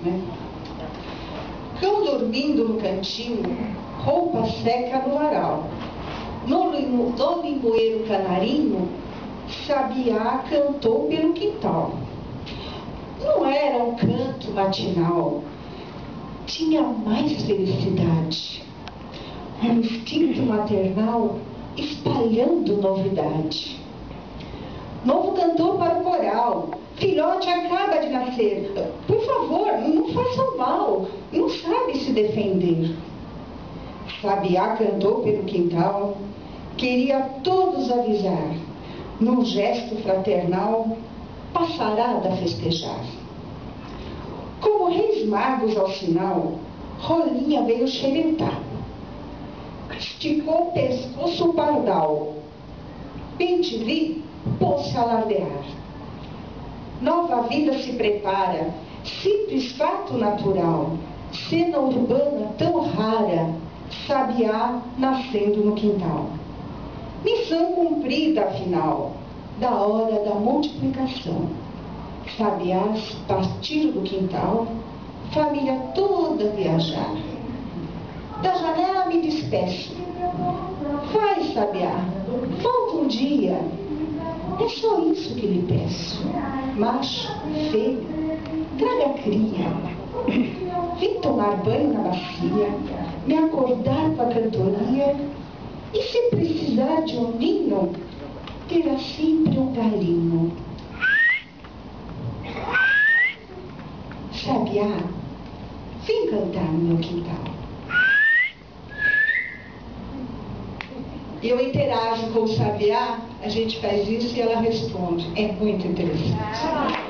né? Cão dormindo no cantinho, roupa seca no varal. No limoeiro canarinho, sabiá cantou pelo quintal. Não era um canto matinal, tinha mais felicidade. Era o instinto maternal espalhando novidade. Novo cantor para o coral: filhote acaba de nascer, por favor, não faça mal, não sabe se defender. Sabiá cantou pelo quintal, queria todos avisar, num gesto fraternal, passará a festejar. Como reis magos ao sinal, Rolinha veio xeretar. Esticou o pescoço o pardal, Pintivri pôs-se a alardear. Nova vida se prepara, simples fato natural, cena urbana tão rara, sabiá nascendo no quintal. Missão cumprida, afinal, da hora da multiplicação. Sabiás partiram do quintal, família toda viajar. Da janela me despeço. Vai, sabiá, volta um dia. É só isso que lhe peço. Macho, feio, traga cria. Vim tomar banho na bacia, me acordar com a cantoria, e se precisar de um ninho, terá sempre um galinho. Sabiá, vem cantar no meu quintal. Eu interajo com o sabiá, a gente faz isso e ela responde. É muito interessante.